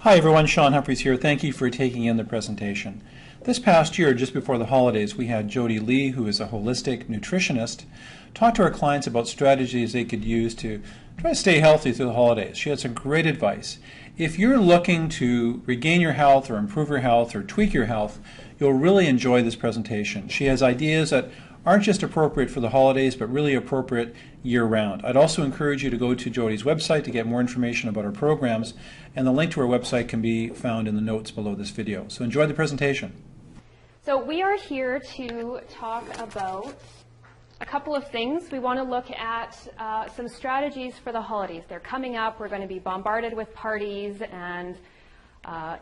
Hi everyone, Sean Humphreys here. Thank you for taking in the presentation. This past year, just before the holidays, we had Jody Lee, who is a holistic nutritionist, talk to our clients about strategies they could use to try to stay healthy through the holidays. She had some great advice. If you're looking to regain your health or improve your health or tweak your health, you'll really enjoy this presentation. She has ideas that aren't just appropriate for the holidays, but really appropriate year-round. I'd also encourage you to go to Jody's website to get more information about our programs, and the link to our website can be found in the notes below this video. So enjoy the presentation. So we are here to talk about a couple of things. We want to look at some strategies for the holidays. They're coming up. We're going to be bombarded with parties and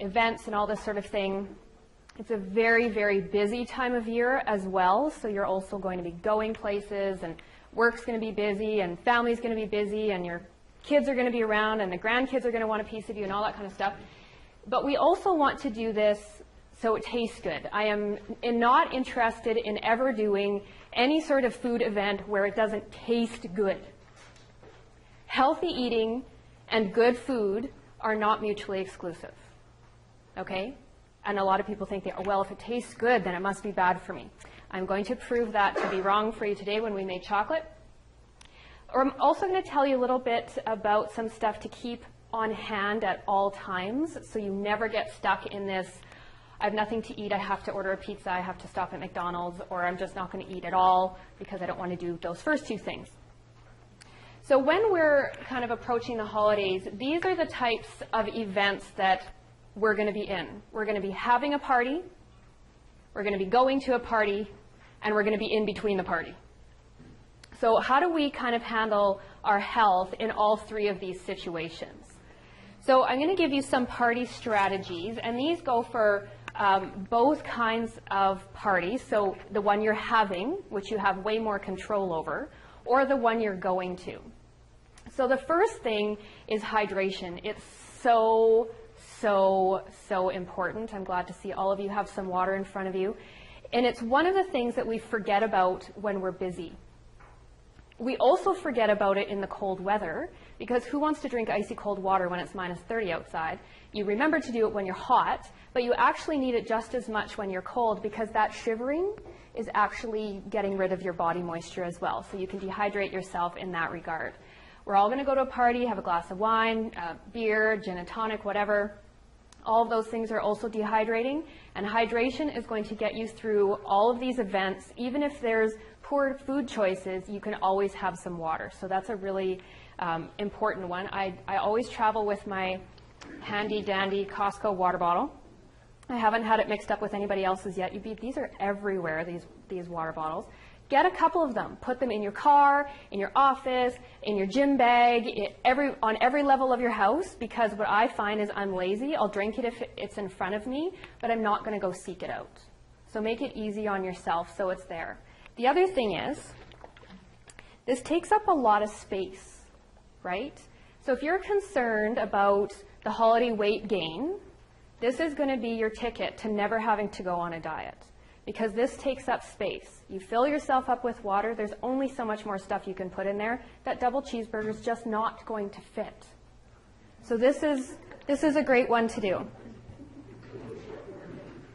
events and all this sort of thing. It's a very, very busy time of year as well, so you're also going to be going places, and work's going to be busy, and family's going to be busy, and your kids are going to be around, and the grandkids are going to want a piece of you, and all that kind of stuff. But we also want to do this so it tastes good. I am not interested in ever doing any sort of food event where it doesn't taste good. Healthy eating and good food are not mutually exclusive, okay? And a lot of people think, well, if it tastes good, then it must be bad for me. I'm going to prove that to be wrong for you today when we make chocolate. Or I'm also going to tell you a little bit about some stuff to keep on hand at all times, so you never get stuck in this, I have nothing to eat, I have to order a pizza, I have to stop at McDonald's, or I'm just not going to eat at all because I don't want to do those first two things. So when we're kind of approaching the holidays, these are the types of events that we're going to be in. We're going to be having a party, we're going to be going to a party, and we're going to be in between the party. So how do we kind of handle our health in all three of these situations? So I'm going to give you some party strategies, and these go for both kinds of parties. So the one you're having, which you have way more control over, or the one you're going to. So the first thing is hydration. It's so important. I'm glad to see all of you have some water in front of you. And it's one of the things that we forget about when we're busy. We also forget about it in the cold weather, because who wants to drink icy cold water when it's minus 30 outside? You remember to do it when you're hot, but you actually need it just as much when you're cold, because that shivering is actually getting rid of your body moisture as well. So you can dehydrate yourself in that regard. We're all going to go to a party, have a glass of wine, beer, gin and tonic, whatever. All of those things are also dehydrating, and hydration is going to get you through all of these events. Even if there's poor food choices, you can always have some water. So that's a really important one. I always travel with my handy dandy Costco water bottle. I haven't had it mixed up with anybody else's yet. These are everywhere, these water bottles. Get a couple of them. Put them in your car, in your office, in your gym bag, on every level of your house, because what I find is I'm lazy. I'll drink it if it's in front of me, but I'm not going to go seek it out. So make it easy on yourself so it's there. The other thing is, this takes up a lot of space, right? So if you're concerned about the holiday weight gain, this is going to be your ticket to never having to go on a diet, because this takes up space. You fill yourself up with water, there's only so much more stuff you can put in there. That double cheeseburger is just not going to fit. So this is a great one to do.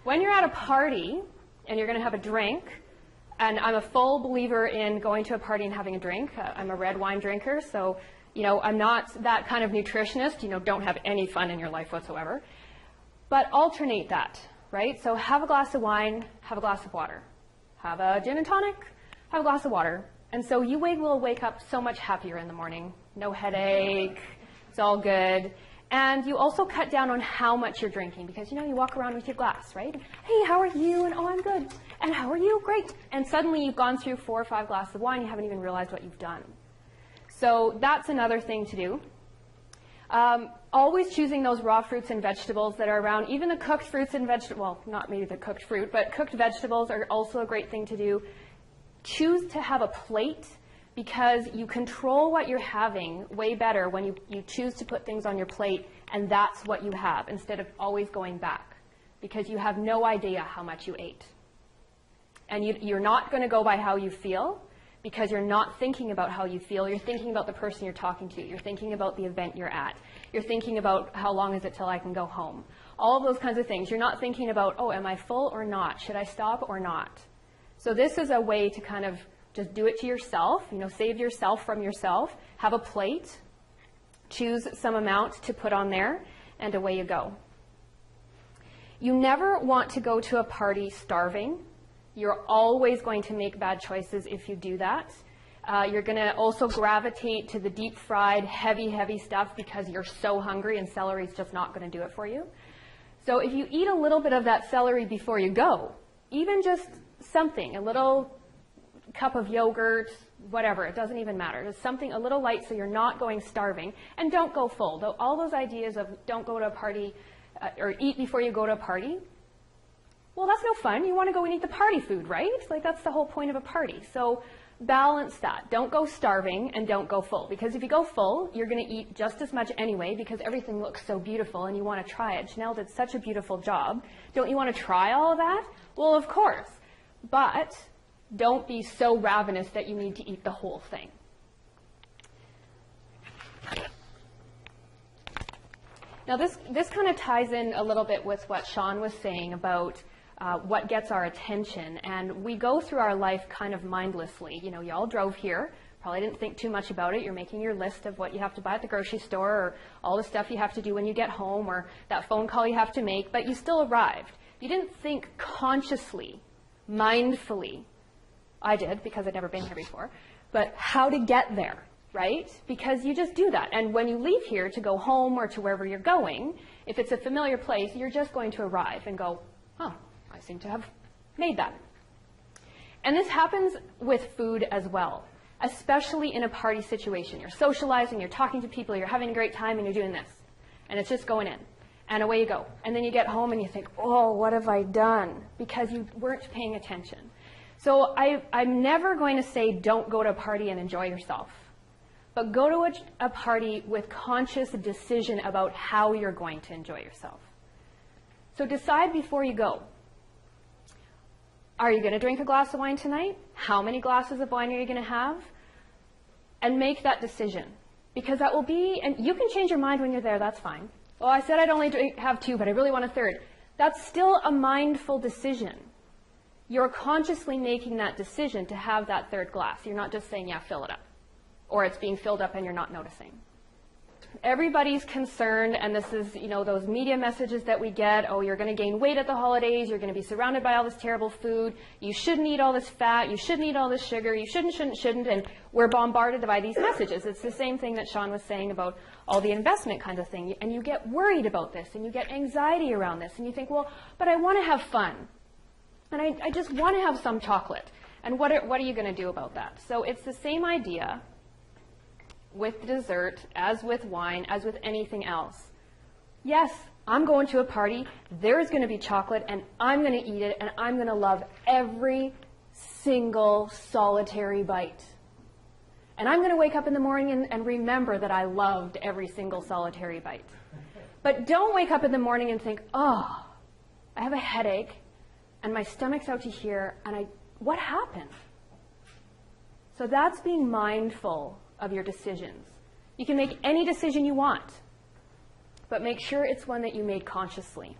When you're at a party and you're going to have a drink, and I'm a full believer in going to a party and having a drink. I'm a red wine drinker, so I'm not that kind of nutritionist. Don't have any fun in your life whatsoever. But alternate that. Right? So have a glass of wine, have a glass of water. Have a gin and tonic, have a glass of water. And so you will wake up so much happier in the morning. No headache, it's all good. And you also cut down on how much you're drinking, because you walk around with your glass, right? Hey, how are you? And oh, I'm good. And how are you? Great. And suddenly you've gone through 4 or 5 glasses of wine, you haven't even realized what you've done. So that's another thing to do. Always choosing those raw fruits and vegetables that are around. Even the cooked fruits and vegetables, well, not maybe the cooked fruit, but cooked vegetables are also a great thing to do. Choose to have a plate, because you control what you're having way better when you choose to put things on your plate, and that's what you have, instead of always going back, because you have no idea how much you ate. And you're not going to go by how you feel. because you're not thinking about how you feel. You're thinking about the person you're talking to. You're thinking about the event you're at. You're thinking about how long is it till I can go home. All of those kinds of things. You're not thinking about, oh, am I full or not? Should I stop or not? So this is a way to kind of just do it to yourself, save yourself from yourself. Have a plate, choose some amount to put on there, and away you go. You never want to go to a party starving. You're always going to make bad choices if you do that. You're going to also gravitate to the deep-fried, heavy stuff because you're so hungry and celery is just not going to do it for you. So if you eat a little bit of that celery before you go, even just something, a little cup of yogurt, whatever, it doesn't even matter. Just something a little light so you're not going starving, and don't go full. All those ideas of don't go to a party or eat before you go to a party, well, that's no fun. You want to go and eat the party food, right? Like, that's the whole point of a party. So balance that. Don't go starving and don't go full, because if you go full, you're going to eat just as much anyway because everything looks so beautiful and you want to try it. Janelle did such a beautiful job. Don't you want to try all of that? Well, of course. But don't be so ravenous that you need to eat the whole thing. Now, this kind of ties in a little bit with what Sean was saying about what gets our attention. And we go through our life kind of mindlessly. You all drove here, probably didn't think too much about it. You're making your list of what you have to buy at the grocery store or all the stuff you have to do when you get home or that phone call you have to make, but you still arrived. You didn't think consciously, mindfully. I did because I'd never been here before, but how to get there, right? Because you just do that. And when you leave here to go home or to wherever you're going, if it's a familiar place, you're just going to arrive and go, oh, I seem to have made that. And this happens with food as well, especially in a party situation. You're socializing, you're talking to people, you're having a great time, and you're doing this. And it's just going in. And away you go. And then you get home and you think, oh, what have I done? Because you weren't paying attention. So I'm never going to say don't go to a party and enjoy yourself. But go to a party with conscious decision about how you're going to enjoy yourself. So decide before you go. Are you going to drink a glass of wine tonight? How many glasses of wine are you going to have? And make that decision. Because that will be, and you can change your mind when you're there, that's fine. Well, I said I'd only have 2, but I really want a 3rd. That's still a mindful decision. You're consciously making that decision to have that 3rd glass. You're not just saying, yeah, fill it up. Or it's being filled up and you're not noticing. Everybody's concerned, and this is, those media messages that we get, oh, you're going to gain weight at the holidays, you're going to be surrounded by all this terrible food, you shouldn't eat all this fat, you shouldn't eat all this sugar, you shouldn't, and we're bombarded by these messages. It's the same thing that Sean was saying about all the investment kind of thing, and you get worried about this, and you get anxiety around this, and you think, well, but I want to have fun, and I just want to have some chocolate, and what are you going to do about that? So it's the same idea with dessert, as with wine, as with anything else. Yes, I'm going to a party, there's going to be chocolate, and I'm going to eat it, and I'm going to love every single solitary bite. And I'm going to wake up in the morning and remember that I loved every single solitary bite. But don't wake up in the morning and think, oh, I have a headache, and my stomach's out to here, and what happened? So that's being mindful of your decisions. You can make any decision you want, but make sure it's one that you made consciously.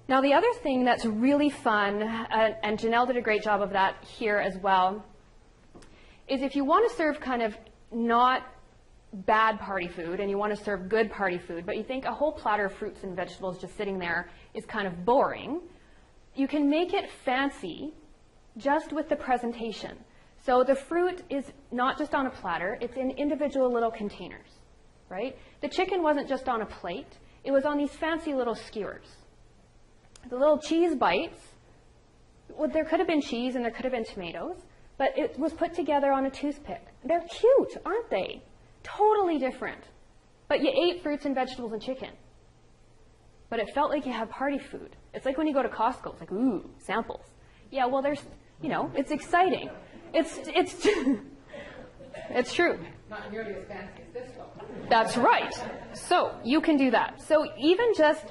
Now, the other thing that's really fun, and Janelle did a great job of that here as well, is if you want to serve kind of not bad party food and you want to serve good party food, but you think a whole platter of fruits and vegetables just sitting there is kind of boring, you can make it fancy just with the presentation. So the fruit is not just on a platter, it's in individual little containers, right? The chicken wasn't just on a plate, it was on these fancy little skewers. The little cheese bites, well, there could have been cheese and there could have been tomatoes, but it was put together on a toothpick. They're cute, aren't they? Totally different. But you ate fruits and vegetables and chicken. But it felt like you had party food. It's like when you go to Costco, it's like, ooh, samples. Yeah, well, there's, it's exciting. It's true. Not nearly as fancy as this one. That's right. So you can do that. So even just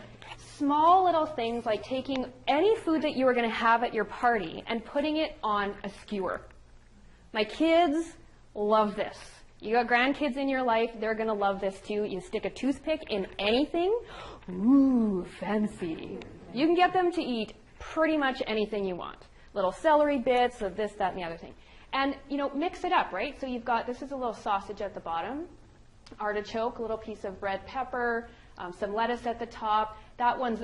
small little things like taking any food that you were going to have at your party and putting it on a skewer. My kids love this. You got grandkids in your life, they're going to love this too. You stick a toothpick in anything, ooh, fancy. You can get them to eat pretty much anything you want. Little celery bits of this, that, and the other thing. And, you know, mix it up, right? So you've got, this is a little sausage at the bottom, artichoke, a little piece of red pepper, some lettuce at the top. That one's,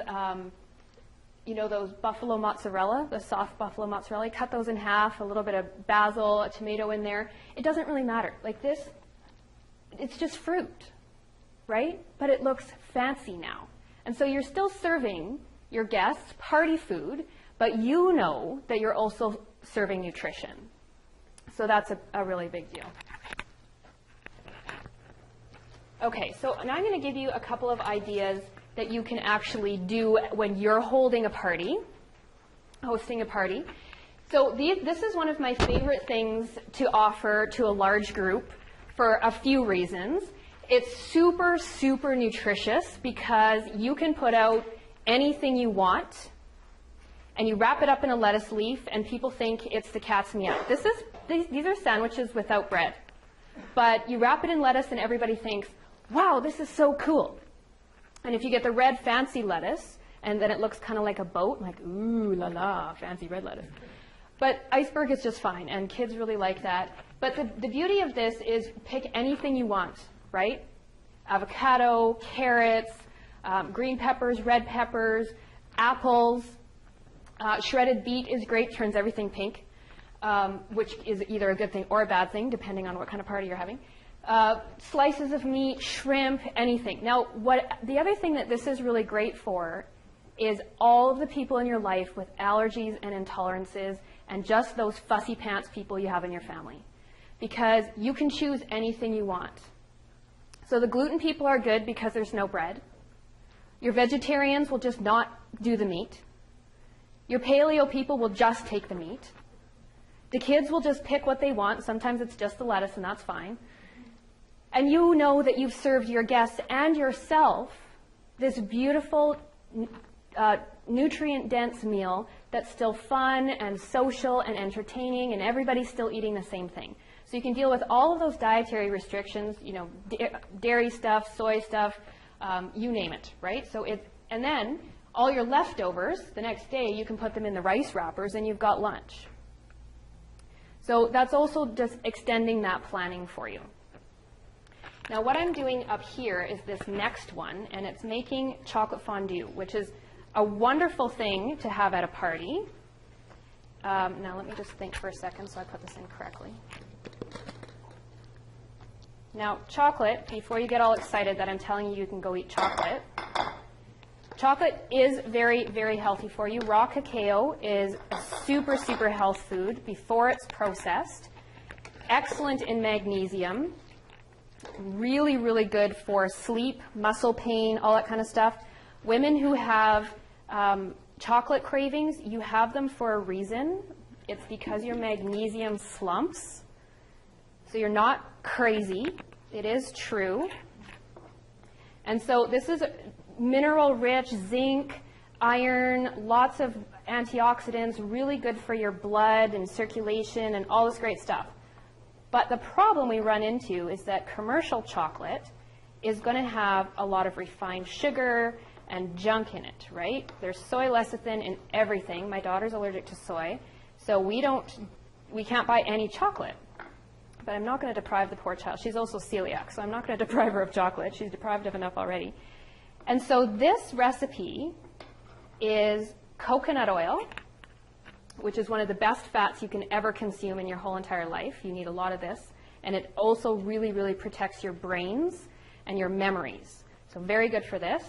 you know, those buffalo mozzarella, the soft buffalo mozzarella. You cut those in half, a little bit of basil, a tomato in there. It doesn't really matter. Like this, it's just fruit, right? But it looks fancy now. And so you're still serving your guests party food, but you know that you're also serving nutrition. So that's a really big deal. Okay, so now I'm going to give you a couple of ideas that you can actually do when you're holding a party, hosting a party. So this is one of my favorite things to offer to a large group for a few reasons. It's super, super nutritious because you can put out anything you want and you wrap it up in a lettuce leaf and people think it's the cat's meow. These are sandwiches without bread, but you wrap it in lettuce and everybody thinks, wow, this is so cool. And if you get the red fancy lettuce, and then it looks kind of like a boat, like, ooh la la, fancy red lettuce. But iceberg is just fine, and kids really like that. But the beauty of this is pick anything you want, right? Avocado, carrots, green peppers, red peppers, apples. Shredded beet is great, turns everything pink, which is either a good thing or a bad thing, depending on what kind of party you're having. Slices of meat, shrimp, anything. Now, the other thing that this is really great for is all of the people in your life with allergies and intolerances and just those fussy pants people you have in your family. Because you can choose anything you want. So the gluten people are good because there's no bread. Your vegetarians will just not do the meat. Your paleo people will just take the meat. The kids will just pick what they want. Sometimes it's just the lettuce, and that's fine. And you know that you've served your guests and yourself this beautiful, nutrient-dense meal that's still fun and social and entertaining, and everybody's still eating the same thing. So you can deal with all of those dietary restrictions, you know, dairy stuff, soy stuff, you name it, right? And then all your leftovers, the next day, you can put them in the rice wrappers, and you've got lunch. So that's also just extending that planning for you. Now what I'm doing up here is this next one, and it's making chocolate fondue, which is a wonderful thing to have at a party. Now let me just think for a second so I put this in correctly. Now chocolate, before you get all excited that I'm telling you you can go eat chocolate, chocolate is very, very healthy for you. Raw cacao is a super, super health food before it's processed. Excellent in magnesium. Really, really good for sleep, muscle pain, all that kind of stuff. Women who have chocolate cravings, you have them for a reason. It's because your magnesium slumps. So you're not crazy. It is true. And so this is mineral-rich, zinc, iron, lots of antioxidants, really good for your blood and circulation and all this great stuff. But the problem we run into is that commercial chocolate is going to have a lot of refined sugar and junk in it, right? There's soy lecithin in everything. My daughter's allergic to soy, so we can't buy any chocolate. But I'm not going to deprive the poor child. She's also celiac, so I'm not going to deprive her of chocolate. She's deprived of enough already. And so this recipe is coconut oil, which is one of the best fats you can ever consume in your whole entire life. You need a lot of this. And it also really, really protects your brains and your memories. So very good for this.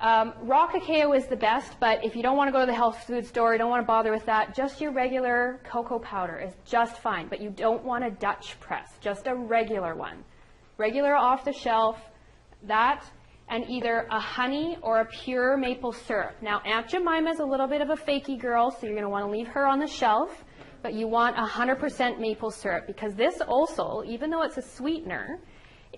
Raw cacao is the best, but if you don't want to go to the health food store, you don't want to bother with that, just your regular cocoa powder is just fine. But you don't want a Dutch press, just a regular one. Regular off the shelf, that, and either a honey or a pure maple syrup. Now, Aunt Jemima's a little bit of a fakey girl, so you're going to want to leave her on the shelf, but you want 100% maple syrup, because this also, even though it's a sweetener,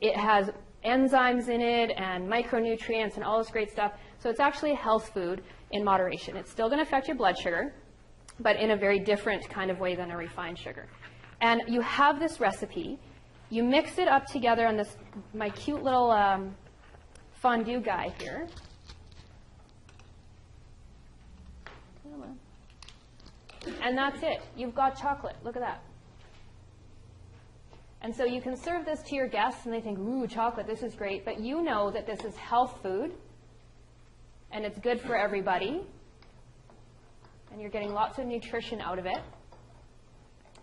it has enzymes in it and micronutrients and all this great stuff. So it's actually a health food in moderation. It's still going to affect your blood sugar, but in a very different kind of way than a refined sugar. And you have this recipe. You mix it up together on this, my cute little fondue guy here. And that's it. You've got chocolate. Look at that. And so you can serve this to your guests, and they think, ooh, chocolate, this is great. But you know that this is health food, and it's good for everybody, and you're getting lots of nutrition out of it.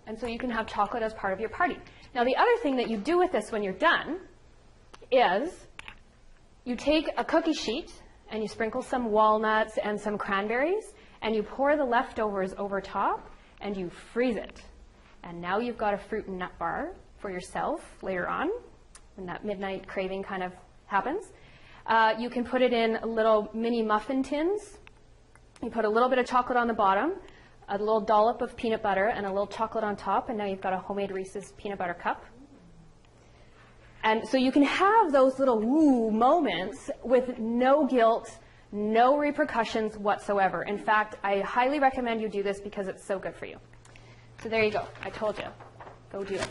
And so you can have chocolate as part of your party. Now, the other thing that you do with this when you're done is you take a cookie sheet, and you sprinkle some walnuts and some cranberries, and you pour the leftovers over top, and you freeze it. And now you've got a fruit and nut bar for yourself later on, when that midnight craving kind of happens. You can put it in little mini muffin tins. You put a little bit of chocolate on the bottom, a little dollop of peanut butter, and a little chocolate on top, and now you've got a homemade Reese's peanut butter cup. And so you can have those little woo moments with no guilt, no repercussions whatsoever. In fact, I highly recommend you do this because it's so good for you. So there you go. I told you. Go do it.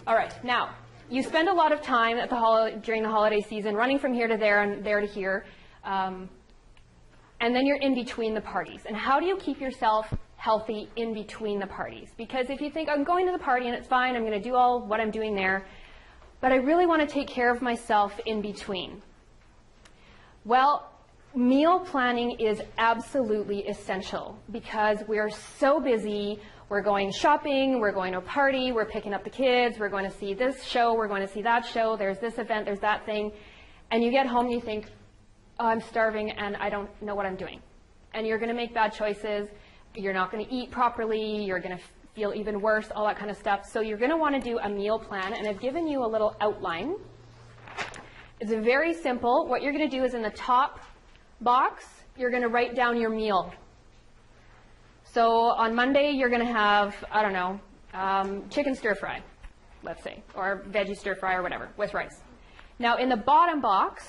All right. Now, you spend a lot of time at during the holiday season running from here to there and there to here, and then you're in between the parties. And how do you keep yourself healthy in between the parties? Because if you think, I'm going to the party and it's fine, I'm going to do all what I'm doing there, but I really want to take care of myself in between. Well, meal planning is absolutely essential because we're so busy. We're going shopping, we're going to a party, we're picking up the kids, we're going to see this show, we're going to see that show, there's this event, there's that thing. And you get home and you think, oh, I'm starving and I don't know what I'm doing. And you're going to make bad choices. You're not going to eat properly. You're going to feel even worse, all that kind of stuff. So you're going to want to do a meal plan. And I've given you a little outline. It's very simple. What you're going to do is in the top box, you're going to write down your meal. So on Monday, you're going to have, I don't know, chicken stir fry, let's say, or veggie stir fry or whatever with rice. Now in the bottom box,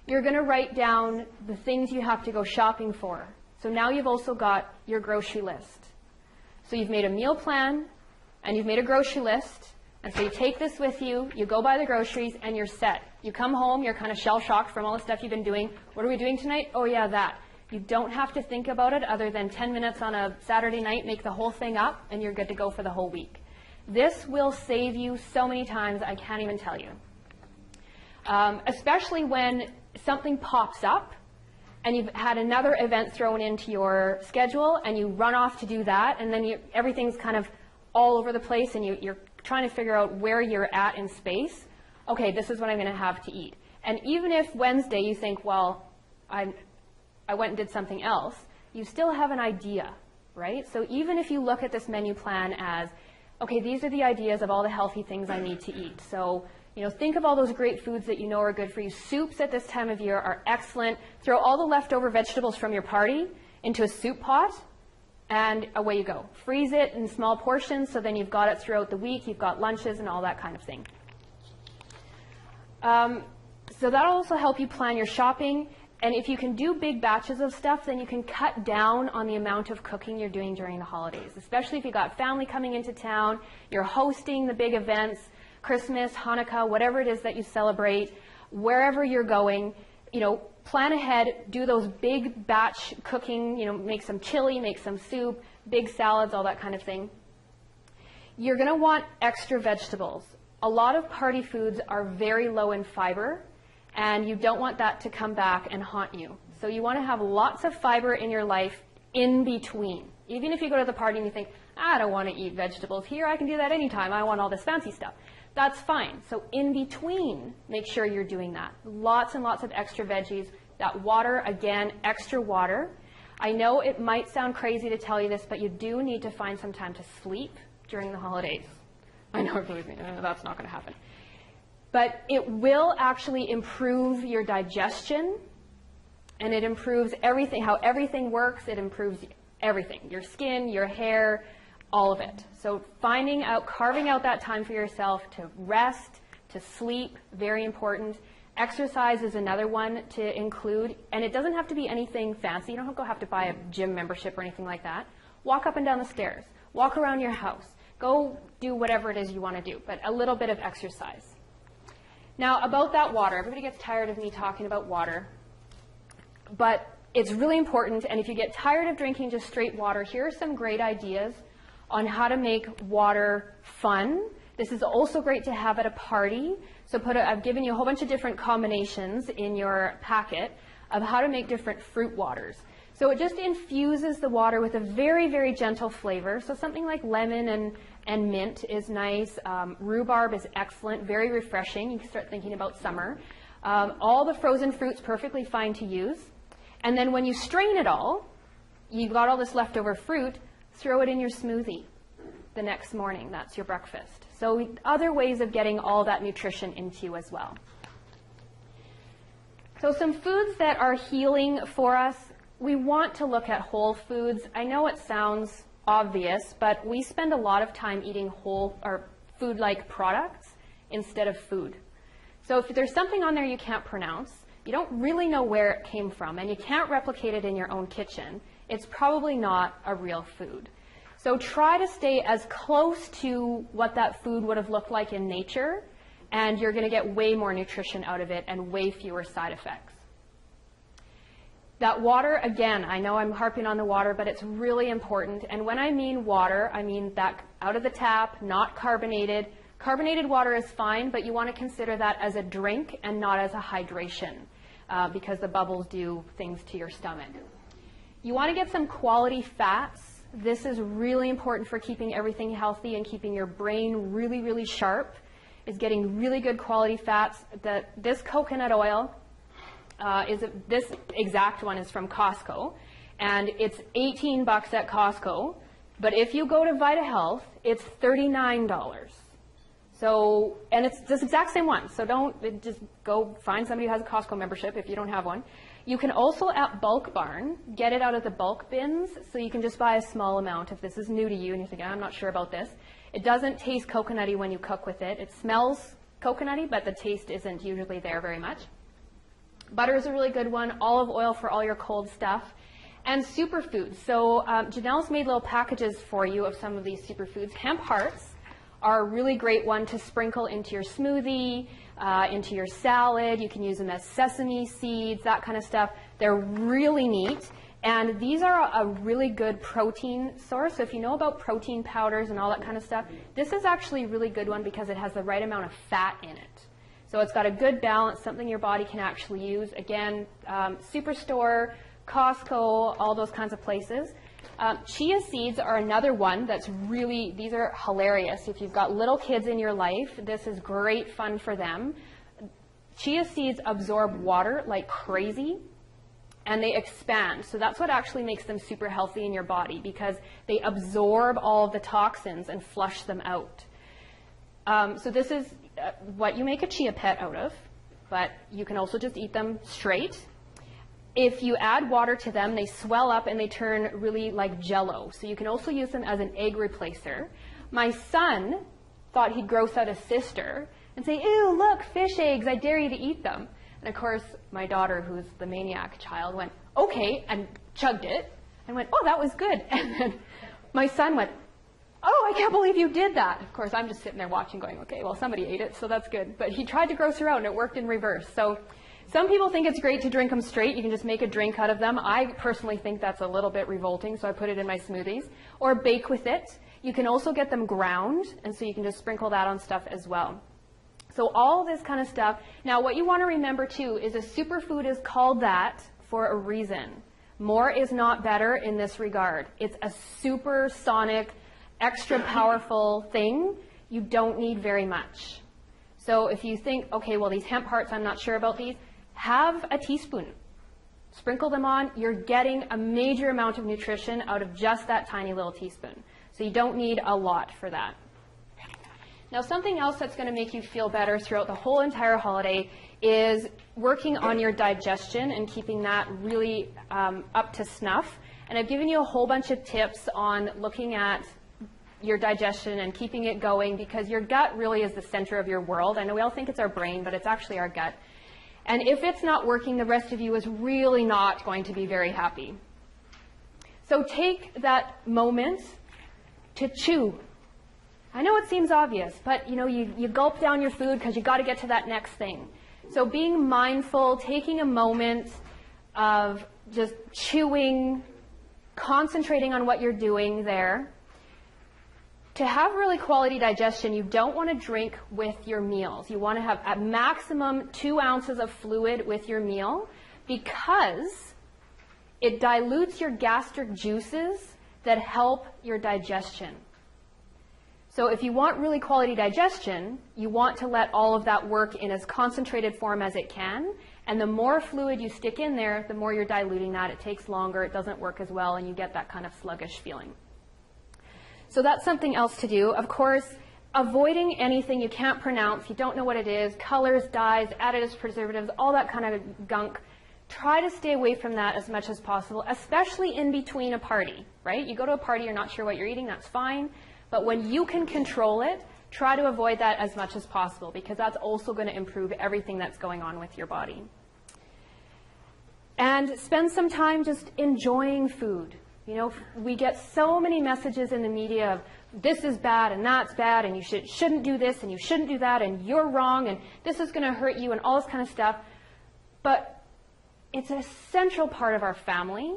you're going to write down the things you have to go shopping for. So now you've also got your grocery list. So you've made a meal plan and you've made a grocery list. And so you take this with you, you go buy the groceries, and you're set. You come home, you're kind of shell-shocked from all the stuff you've been doing. What are we doing tonight? Oh yeah, that. You don't have to think about it other than 10 minutes on a Saturday night, make the whole thing up, and you're good to go for the whole week. This will save you so many times, I can't even tell you. Especially when something pops up and you've had another event thrown into your schedule and you run off to do that, and then everything's kind of all over the place and you're trying to figure out where you're at in space. Okay, this is what I'm going to have to eat. And even if Wednesday you think, well, I went and did something else, you still have an idea, right? So even if you look at this menu plan as, okay, these are the ideas of all the healthy things I need to eat. So, think of all those great foods that you know are good for you. Soups at this time of year are excellent. Throw all the leftover vegetables from your party into a soup pot, and away you go. Freeze it in small portions, so then you've got it throughout the week. You've got lunches and all that kind of thing. So that'll also help you plan your shopping. And if you can do big batches of stuff, then you can cut down on the amount of cooking you're doing during the holidays, especially if you've got family coming into town, you're hosting the big events, Christmas, Hanukkah, whatever it is that you celebrate, wherever you're going, plan ahead, do those big batch cooking, make some chili, make some soup, big salads, all that kind of thing. You're going to want extra vegetables. A lot of party foods are very low in fiber, and you don't want that to come back and haunt you. So you want to have lots of fiber in your life in between. Even if you go to the party and you think, I don't want to eat vegetables here, I can do that anytime, I want all this fancy stuff. That's fine. So in between, make sure you're doing that. Lots and lots of extra veggies. That water, again, extra water. I know it might sound crazy to tell you this, but you do need to find some time to sleep during the holidays. I know, believe me, that's not going to happen. But it will actually improve your digestion, and it improves everything, how everything works. It improves everything, your skin, your hair, all of it. So carving out that time for yourself to rest, to sleep, very important. Exercise is another one to include, and it doesn't have to be anything fancy. You don't have to buy a gym membership or anything like that. Walk up and down the stairs, walk around your house, go do whatever it is you want to do, but a little bit of exercise. Now, about that water, everybody gets tired of me talking about water, but it's really important, and if you get tired of drinking just straight water, here are some great ideas on how to make water fun. This is also great to have at a party. So I've given you a whole bunch of different combinations in your packet of how to make different fruit waters. So it just infuses the water with a very, very gentle flavor. So something like lemon and mint is nice. Rhubarb is excellent, very refreshing. You can start thinking about summer. All the frozen fruits perfectly fine to use. And then when you strain it all, you got all this leftover fruit, throw it in your smoothie the next morning. That's your breakfast. So other ways of getting all that nutrition into you as well. So some foods that are healing for us, we want to look at whole foods. I know it sounds obvious, but we spend a lot of time eating whole or food-like products instead of food. So if there's something on there you can't pronounce, you don't really know where it came from, and you can't replicate it in your own kitchen, it's probably not a real food. So try to stay as close to what that food would have looked like in nature, and you're going to get way more nutrition out of it and way fewer side effects. That water, again, I know I'm harping on the water, but it's really important. And when I mean water, I mean that out of the tap, not carbonated. Carbonated water is fine, but you want to consider that as a drink and not as a hydration, because the bubbles do things to your stomach. You want to get some quality fats. This is really important for keeping everything healthy and keeping your brain really, really sharp, is getting really good quality fats. This coconut oil, this exact one is from Costco, and it's $18 at Costco, but if you go to VitaHealth, it's $39. So, and it's this exact same one, so don't just go find somebody who has a Costco membership if you don't have one. You can also, at Bulk Barn, get it out of the bulk bins, so you can just buy a small amount if this is new to you and you're thinking, I'm not sure about this. It doesn't taste coconutty when you cook with it. It smells coconutty, but the taste isn't usually there very much. Butter is a really good one, olive oil for all your cold stuff, and superfoods. So Janelle's made little packages for you of some of these superfoods. Hemp hearts are a really great one to sprinkle into your smoothie, into your salad. You can use them as sesame seeds, that kind of stuff. They're really neat. And these are a really good protein source. So if you know about protein powders and all that kind of stuff, this is actually a really good one because it has the right amount of fat in it. So it's got a good balance, something your body can actually use. Again, Superstore, Costco, all those kinds of places. Chia seeds are another one that's really, these are hilarious. If you've got little kids in your life, this is great fun for them. Chia seeds absorb water like crazy, and they expand. So that's what actually makes them super healthy in your body, because they absorb all of the toxins and flush them out. So this is what you make a chia pet out of, but you can also just eat them straight. If you add water to them, they swell up and they turn really like Jell-O. So you can also use them as an egg replacer. My son thought he'd gross out his sister and say, ew, look, fish eggs, I dare you to eat them. And of course, my daughter, who's the maniac child, went, okay, and chugged it, and went, oh, that was good. And then my son went, oh, I can't believe you did that. Of course, I'm just sitting there watching going, okay, well, somebody ate it, so that's good. But he tried to gross her out, and it worked in reverse. So some people think it's great to drink them straight. You can just make a drink out of them. I personally think that's a little bit revolting, so I put it in my smoothies. Or bake with it. You can also get them ground, and so you can just sprinkle that on stuff as well. So all this kind of stuff. Now, what you want to remember, too, is a superfood is called that for a reason. More is not better in this regard. It's a supersonic, extra powerful thing. You don't need very much. So if you think, okay, well, these hemp hearts, I'm not sure about these, have a teaspoon. Sprinkle them on. You're getting a major amount of nutrition out of just that tiny little teaspoon. So you don't need a lot for that. Now, something else that's going to make you feel better throughout the whole entire holiday is working on your digestion and keeping that really up to snuff. And I've given you a whole bunch of tips on looking at your digestion and keeping it going, because your gut really is the center of your world. I know we all think it's our brain, but it's actually our gut. And if it's not working, the rest of you is really not going to be very happy. So take that moment to chew. I know it seems obvious, but you gulp down your food because you got to get to that next thing. So being mindful, taking a moment of just chewing, concentrating on what you're doing there. To have really quality digestion, you don't want to drink with your meals. You want to have at maximum 2 ounces of fluid with your meal, because it dilutes your gastric juices that help your digestion. So if you want really quality digestion, you want to let all of that work in as concentrated form as it can. And the more fluid you stick in there, the more you're diluting that. It takes longer, it doesn't work as well, and you get that kind of sluggish feeling. So that's something else to do. Of course, avoiding anything you can't pronounce, you don't know what it is, colors, dyes, additives, preservatives, all that kind of gunk. Try to stay away from that as much as possible, especially in between a party, right? You go to a party, you're not sure what you're eating, that's fine. But when you can control it, try to avoid that as much as possible, because that's also going to improve everything that's going on with your body. And spend some time just enjoying food. We get so many messages in the media of this is bad and that's bad and you shouldn't do this and you shouldn't do that and you're wrong and this is going to hurt you and all this kind of stuff. But it's a central part of our family.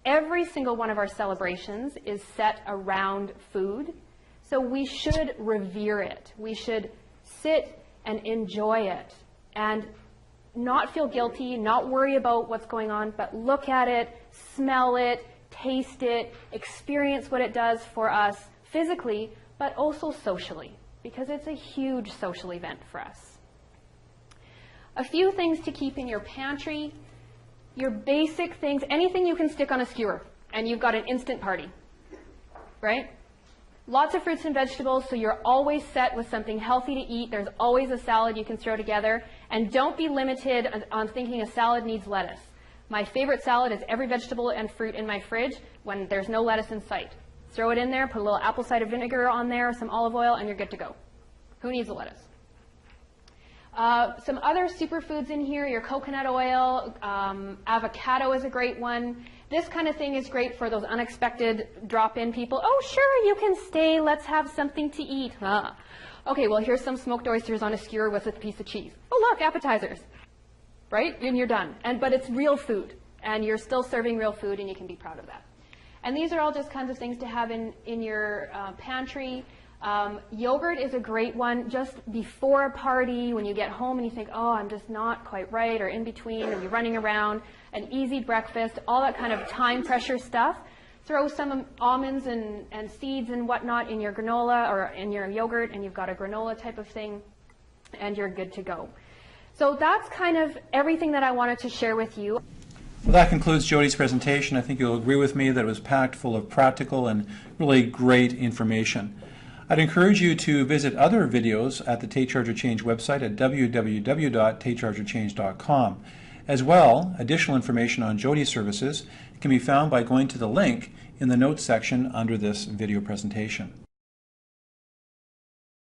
Every single one of our celebrations is set around food. So we should revere it. We should sit and enjoy it and not feel guilty, not worry about what's going on, but look at it, smell it, taste it, experience what it does for us physically, but also socially, because it's a huge social event for us. A few things to keep in your pantry. Your basic things, anything you can stick on a skewer, and you've got an instant party, right? Lots of fruits and vegetables, so you're always set with something healthy to eat. There's always a salad you can throw together. And don't be limited on thinking a salad needs lettuce. My favorite salad is every vegetable and fruit in my fridge when there's no lettuce in sight. Throw it in there, put a little apple cider vinegar on there, some olive oil, and you're good to go. Who needs the lettuce? Some other superfoods in here, your coconut oil, avocado is a great one. This kind of thing is great for those unexpected drop-in people. Oh, sure, you can stay. Let's have something to eat. Okay, well, here's some smoked oysters on a skewer with a piece of cheese. Oh, look, appetizers. Right? And you're done. But it's real food, and you're still serving real food, and you can be proud of that. And these are all just kinds of things to have in your pantry. Yogurt is a great one just before a party when you get home and you think, oh, I'm just not quite right, or in between, and you're running around. An easy breakfast, all that kind of time pressure stuff. Throw some almonds and seeds and whatnot in your granola or in your yogurt, and you've got a granola type of thing, and you're good to go. So that's kind of everything that I wanted to share with you. Well, that concludes Jody's presentation. I think you'll agree with me that it was packed full of practical and really great information. I'd encourage you to visit other videos at the Take Charge or Change website at www.takechargeorchange.com. As well, additional information on Jody's services can be found by going to the link in the notes section under this video presentation.